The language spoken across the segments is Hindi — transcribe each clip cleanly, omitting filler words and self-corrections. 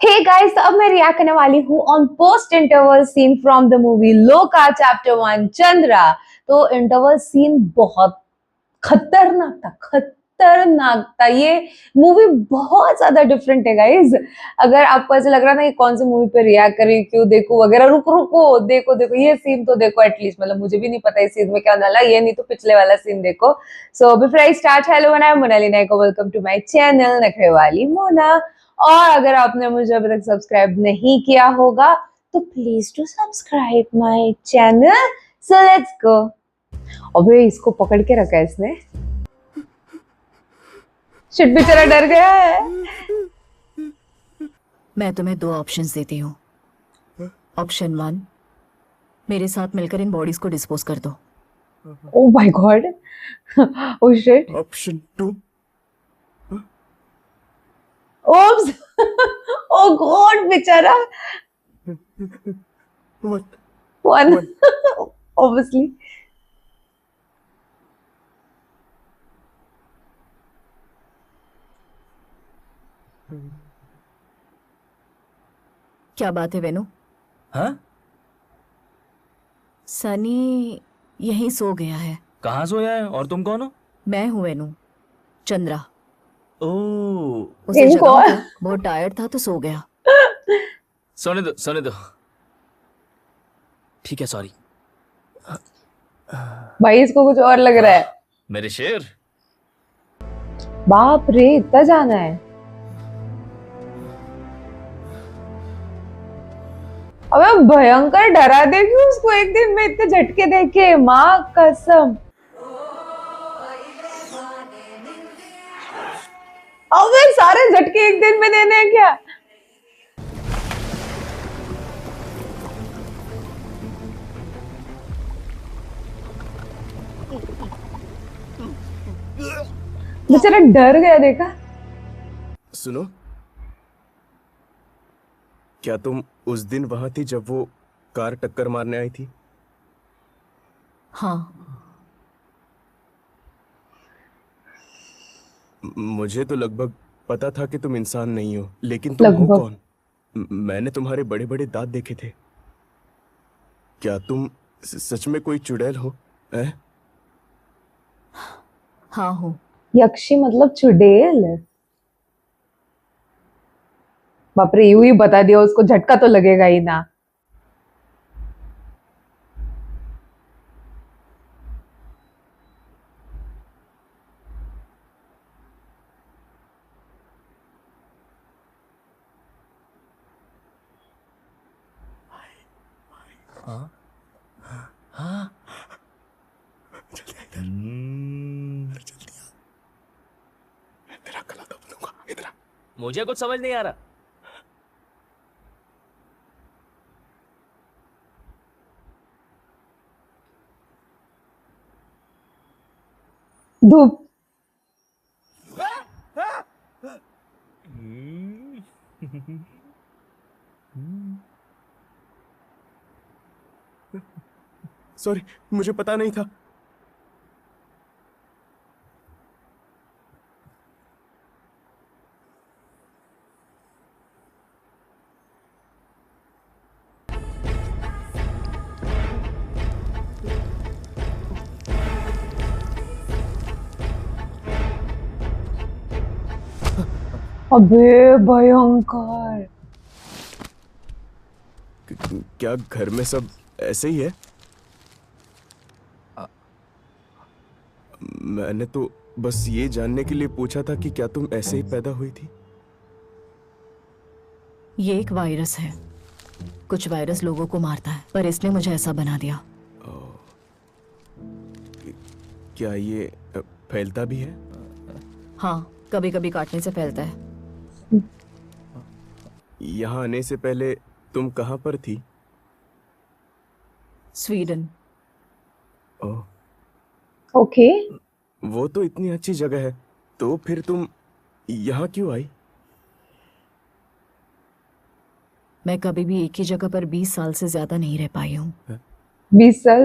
हे गाइस, अब मैं रिएक्ट करने वाली हूँ on post interval scene from the movie Lokah chapter 1 Chandra. तो इंटरवल सीन बहुत खतरनाक था। ये मूवी बहुत ज्यादा डिफरेंट है गाइस। अगर आपको ऐसा लग रहा ना कि कौन सी मूवी पे रिएक्ट करें, क्यों देखूं वगैरह, रुको देखो देखो ये सीन तो देखो एटलीस्ट। मतलब मुझे भी नहीं पता इस सीन में क्या डाला, ये नहीं तो पिछले वाला सीन देखो। So before I start, hello I am Monali Nayak, welcome to my channel Nakhre Wali Mona. और अगर आपने मुझे अभी तक सब्सक्राइब नहीं किया होगा तो please to subscribe my channel. So let's go. अबे इसको पकड़ के रखा है इसने। शिट, बेचारा डर गया है। मैं तुम्हें दो ऑप्शंस देती हूँ। ऑप्शन 1, मेरे साथ मिलकर इन बॉडीज को डिस्पोज कर दो। Oh my god. Oh shit. Option 2, oops. Oh god बेचारा। वन। ऑब्वियसली। क्या बात है वेनु? हाँ? सनी यहीं सो गया है। कहाँ सोया है? और तुम कौन हो? मैं हूँ वेनु, चंद्रा। ओह, उसे इनको जगाऊं क्या? बहुत टायर्ड था तो सो गया। सोने दो। ठीक है, सॉरी। भाई इसको कुछ और लग रहा है। मेरे शेर। बाप रे, इतना जाना है। अबे भयंकर डरा देगी उसको एक दिन में इतने झटके देके, माँ कसम। अबे सारे झटके एक दिन में देने हैं क्या? बेचारा डर गया, देखा। सुनो, क्या तुम उस दिन वहां थी जब वो कार टक्कर मारने आई थी? हाँ। मुझे तो लगभग पता था कि तुम इंसान नहीं हो, लेकिन तुम हो कौन? मैंने तुम्हारे बड़े बड़े दांत देखे थे। क्या तुम सच में कोई चुड़ैल हो? हाँ हूँ। यक्षी मतलब चुड़ैल। बाप रे, यूं ही बता दिया, उसको झटका तो लगेगा ही ना। हाँ? हाँ? तेरा गला दबाऊंगा, इधर आ। मुझे कुछ समझ नहीं आ रहा। धूप। सॉरी, मुझे पता नहीं था। अबे भयंकर। क्या घर में सब ऐसे ही है? मैंने तो बस ये जानने के लिए पूछा था कि क्या तुम ऐसे ही पैदा हुई थी? ये एक वायरस है। कुछ वायरस लोगों को मारता है, पर इसने मुझे ऐसा बना दिया। क्या ये फैलता भी है? हाँ, कभी कभी काटने से फैलता है। यहाँ आने से पहले तुम कहाँ पर थी? स्वीडन। ओह, ओके। वो तो इतनी अच्छी जगह है, तो फिर तुम यहाँ क्यों आई? मैं कभी भी एक ही जगह पर 20 साल से ज्यादा नहीं रह पाई हूँ। 20 साल।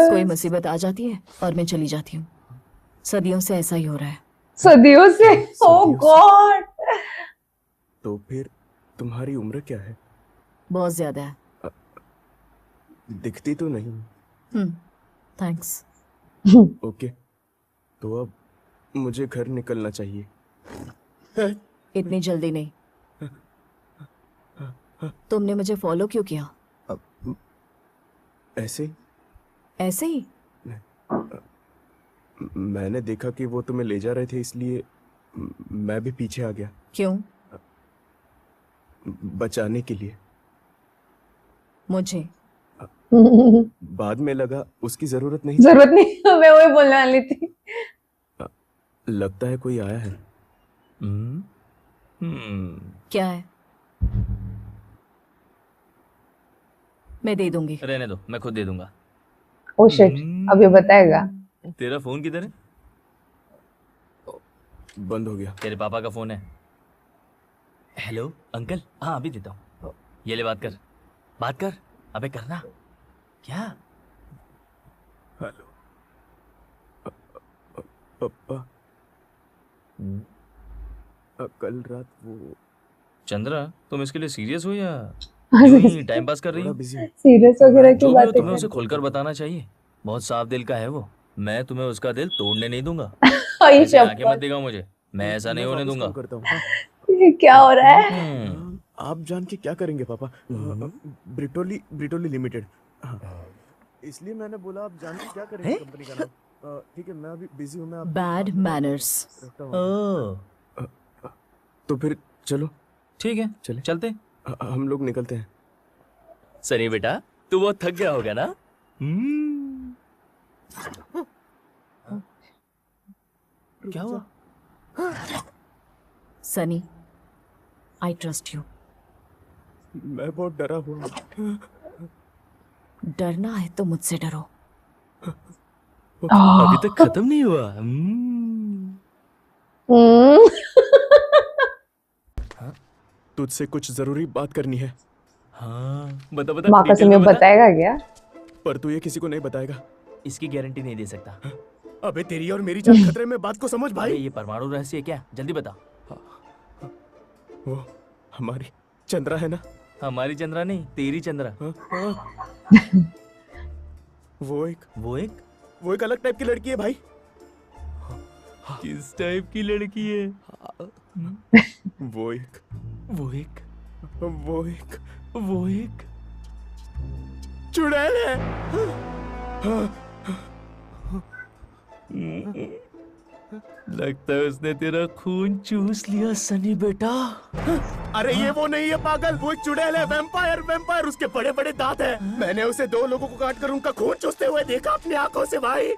कोई मुसीबत आ जाती है और मैं चली जाती हूँ। सदियों से ऐसा ही हो रहा है। सदियों से। ओ सदियों से। गॉड। तो फिर तुम्हारी उम्र क्या है? बहुत ज्यादा है। दिखती तो नहीं। थैंक्स। ओके, तो अब मुझे घर निकलना चाहिए। इतनी जल्दी नहीं। तुमने मुझे फॉलो क्यों किया? ऐसे ही। ऐसे ही? मैंने देखा कि वो तुम्हें ले जा रहे थे, इसलिए मैं भी पीछे आ गया क्यों? बचाने के लिए। मुझे? बाद में लगा उसकी जरूरत नहीं। जरूरत नहीं, मैं वही बोलने वाली थी। लगता है कोई आया है। हम्म हम्म, क्या है? मैं दे दूंगी। रहने दो, मैं खुद दे दूंगा। ओ शिट, अब ये बताएगा। तेरा फोन किधर है? बंद हो गया। तेरे पापा का फोन है। हेलो अंकल, हाँ अभी देता हूँ। ये ले, बात कर, बात कर। अबे करना। क्या? हेलो पापा, कल रात वो चंद्रा, तुम इसके लिए सीरियस हो या यूं ही टाइम पास कर रही थोड़ा हो? बिजी। सीरियस वगैरह की जो भी हो, बातें तुम्हें उसे कर। खोलकर बताना चाहिए। बहुत साफ दिल का है वो। मैं तुम्हें उसका दिल तोड़ने नहीं दूंगा। आई ऐसे आंखें मत शपथ, दिखाओ मुझे, मैं ऐसा नहीं मैं होने वापस दूंगा। कॉल करता हूँ। ये क्या हो रहा है? आप जान के क्या करेंगे पापा? ब्रिटोली लिमिटेड। इसलिए मैंने बोला आप जान के क्या करेंगे कंपनी का नाम। ठीक है, मैं अभी बिजी हूँ। मैं आपको बैड बाद में बात मैनर्स। करता हूँ। ओह, तो फिर चलो, ठीक है, चले। चलते। हम लोग निकलते हैं। सनी बेटा, तू बहुत थक गया होगा ना? क्या हुआ? Sunny, I trust you. मैं बहुत डरा हुआ हूँ। डरना है तो मुझसे डरो। अभी तक खत्म नहीं हुआ। तुझसे कुछ जरूरी बात करनी है, हाँ, बता बता, माँ डिटेल कसम, ये में बता। बताएगा क्या? पर तू ये किसी को नहीं बताएगा। इसकी गारंटी नहीं दे सकता। अबे तेरी और मेरी जान खतरे में, बात को समझ अबे भाई। ये परमाणु रहस्य है क्या? जल्दी बता। वो हमारी चंद्रा है ना? हमारी चंद्रा नहीं, तेरी चंद्रा। वो एक वो एक अलग टाइप की लड़की है भाई। किस टाइप की लड़की है? वो एक वो एक वो एक वो एक चुड़ैल है। लगता है उसने तेरा खून चूस लिया सनी बेटा। अरे ये वो नहीं है पागल, वो एक चुड़ैल है। वैम्पायर, उसके बड़े बड़े दांत हैं। मैंने उसे 2 लोगों को काट कर उनका खून चूसते हुए देखा अपनी आंखों से भाई।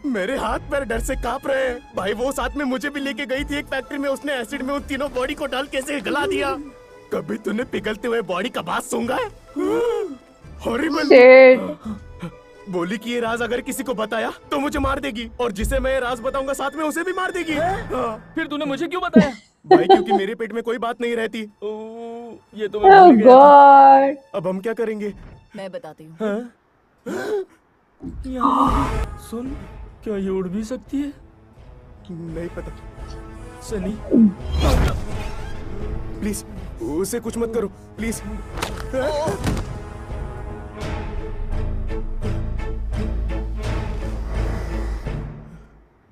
मेरे हाथ पैर डर से कांप रहे हैं भाई। वो साथ में मुझे भी लेके गई थी एक फैक्ट्री में। उसने एसिड में उन तीनों बॉडी को डाल के ऐसे गला दिया। कभी तूने पिघलते हुए बॉडी का बात सूंघा है? हॉरिबल। शिट। बोली कि ये राज अगर किसी को बताया तो मुझे मार देगी, और जिसे मैं ये राज बताऊंगा साथ में उसे भी मार देगी। हाँ। फिर तूने मुझे क्यों बताया? भाई क्योंकि मेरे पेट में कोई बात नहीं रहती। ये तो मैं ओह भूल गया था। गॉड। अब हम क्या करेंगे? मैं बताती हूँ। सुन, क्या ये उड़ भी सकती है? नहीं पता। सनी, प्लीज उसे कुछ मत करो प्लीज।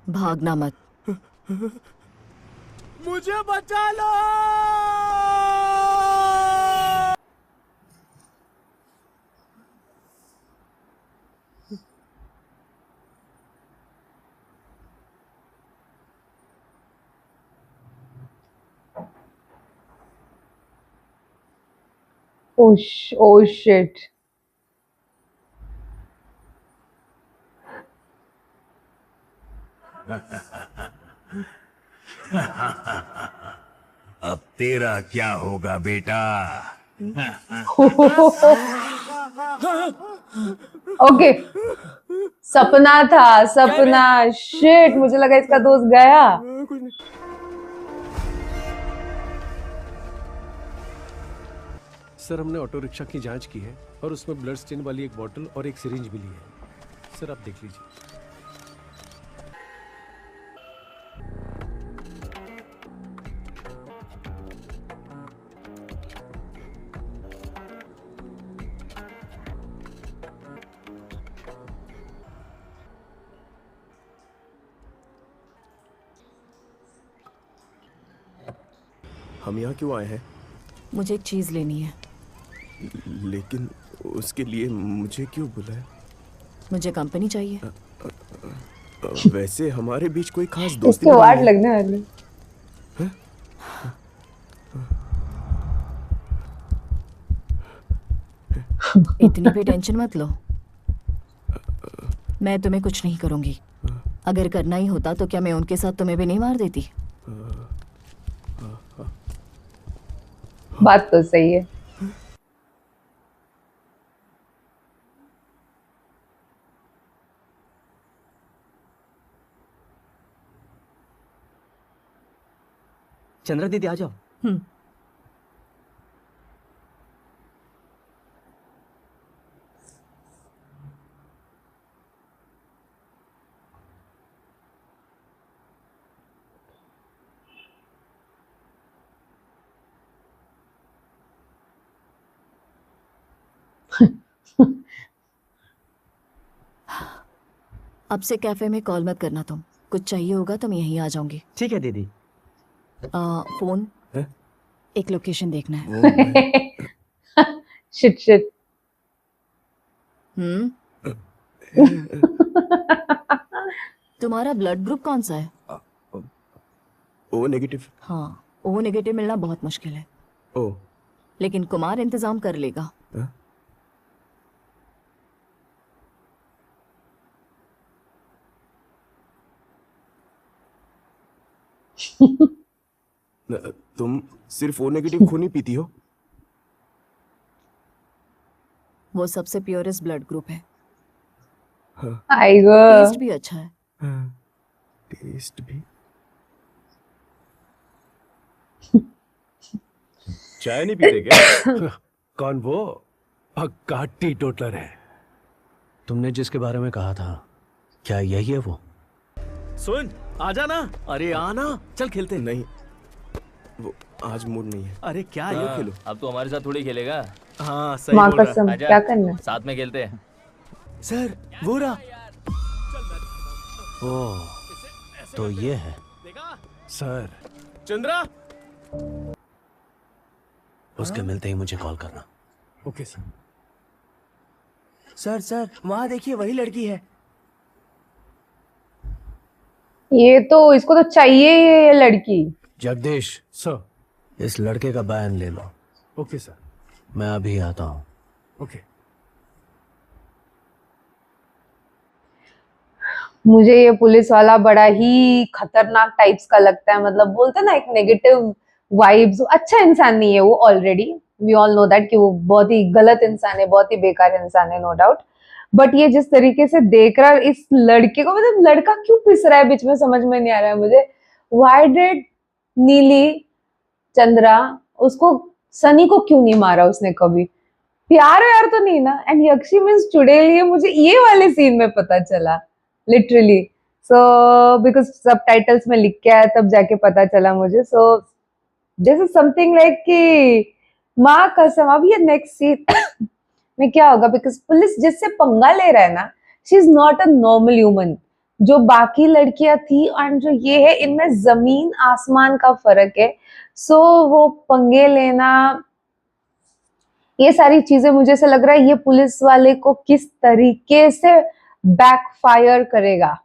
भागना मत। मुझे बचा लो। Oh shit. अब तेरा क्या होगा बेटा? ओके, सपना था, सपना। शिट, मुझे लगा इसका दोस्त गया। कुछ नहीं। सर, हमने ऑटो रिक्शा की जांच की है और उसमें ब्लड स्टेन वाली एक बोतल और एक सिरिंज मिली है। सर, आप देख लीजिए। हम यहाँ क्यों आए हैं? मुझे एक चीज लेनी है। लेकिन उसके लिए मुझे क्यों बुलाया? मुझे कंपनी चाहिए। वैसे हमारे बीच कोई खास दोस्ती इसके नहीं वाट है। लगने वाले। इतनी भी टेंशन मत लो, मैं तुम्हें कुछ नहीं करूंगी। अगर करना ही होता तो क्या मैं उनके साथ तुम्हें भी नहीं मार देती? बात तो सही है। चंद्रा दीदी आ जाओ। अब से कैफे में कॉल मत करना तुम। कुछ चाहिए होगा तो मैं यहीं आ जाऊंगी। ठीक है दीदी। फोन, हैं? एक लोकेशन देखना है। Shit shit. तुम्हारा ब्लड ग्रुप कौन सा है? O negative. हाँ, ओ नेगेटिव मिलना बहुत मुश्किल है, ओ लेकिन कुमार इंतजाम कर लेगा। हाँ? तुम सिर्फ ओ नेगेटिव खून ही पीती हो? वो सबसे प्योरेस्ट ब्लड ग्रुप है। आई गो। टेस्ट भी अच्छा है। टेस्ट भी। चाय नहीं पीते क्या? कौन वो? पक्का टीटोटलर है। तुमने जिसके बारे में कहा था, क्या यही है वो? सुन, आजा ना। अरे आना, चल खेलते हैं। नहीं, वो आज मूड नहीं है। अरे क्या खेलो, यार, खेलो। अब तो हमारे साथ थोड़ी खेलेगा। हाँ सही माँ बोल रहा। कसम, आजा, क्या करना है? साथ में खेलते हैं। सर वो रहा। ओह, तो ये है। सर, चंद्रा। उसके मिलते ही मुझे कॉल करना। Okay sir. सर सर वहाँ देखिए, वही लड़की है। ये तो इसको तो चाहिए ये लड़की। जगदीश, सर। इस लड़के का बयान ले लो। Okay sir. मैं अभी आता हूँ। ओके। मुझे ये पुलिस वाला बड़ा ही खतरनाक टाइप्स का लगता है। मतलब बोलते हैं ना, एक नेगेटिव वाइब्स। अच्छा इंसान नहीं है वो already. We all know that कि वो बहुत ही गलत इंसान है, बहुत ही बेकार इंसान है, नो डाउट। बट ये जिस तरीके से देख रहा है इस लड़के को, मतलब लड़का क्यों पिस रहा है बीच में, समझ में नहीं आ रहा है मुझे। व्हाई डिड नीली चंद्रा उसको, सनी को क्यों नहीं मारा उसने कभी? प्यार व्यार तो नहीं ना। एंड यक्षी मीन्स चुड़ैल, ये मुझे ये वाले सीन में पता चला लिटरली। सो बिकॉज सब टाइटल्स में लिख के आया तब जाके पता चला मुझे। So this is something like कि माँ कसम अब ये नेक्स्ट सीन में क्या होगा, बिकॉज पुलिस जिससे पंगा ले रहा है ना, she is not a normal human. जो बाकी लड़कियां थी एंड जो ये है, इनमें जमीन आसमान का फर्क है। सो वो पंगे लेना, ये सारी चीजें मुझे ऐसा लग रहा है ये पुलिस वाले को किस तरीके से बैकफायर करेगा।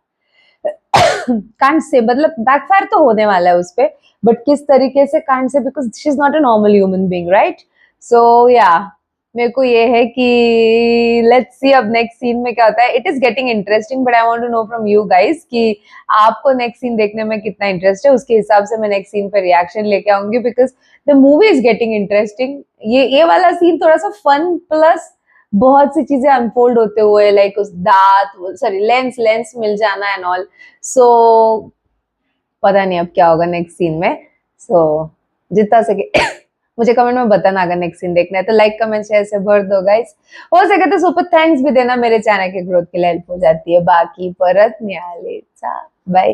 कांट से, मतलब बैकफायर तो होने वाला है उस पे, बट किस तरीके से कांट से, because she is not a normal human being, right? So या मेरे को ये है कि लेट्स सी अब नेक्स्ट सीन में क्या होता है। It is getting interesting, but I want to know from you guys कि आपको नेक्स्ट सीन देखने में कितना इंटरेस्ट है। उसके हिसाब से मैं नेक्स्ट सीन पे रिएक्शन लेके आऊंगी, because the movie is getting interesting. ये वाला सीन थोड़ा सा फन प्लस बहुत सी चीजें अनफोल्ड होते हुए, लाइक उस दांत, सॉरी लेंस मिल जाना एंड ऑल। सो पता नहीं अब क्या होगा नेक्स्ट सीन में। सो जितना सके मुझे कमेंट में बताना अगर नेक्स्ट सीन देखना है तो। लाइक कमेंट शेयर से भर दो गाइस। हो सके तो सुपर थैंक्स भी देना, मेरे चैनल के ग्रोथ के लिए हेल्प हो जाती है। बाकी परत न्यायालय, बाय।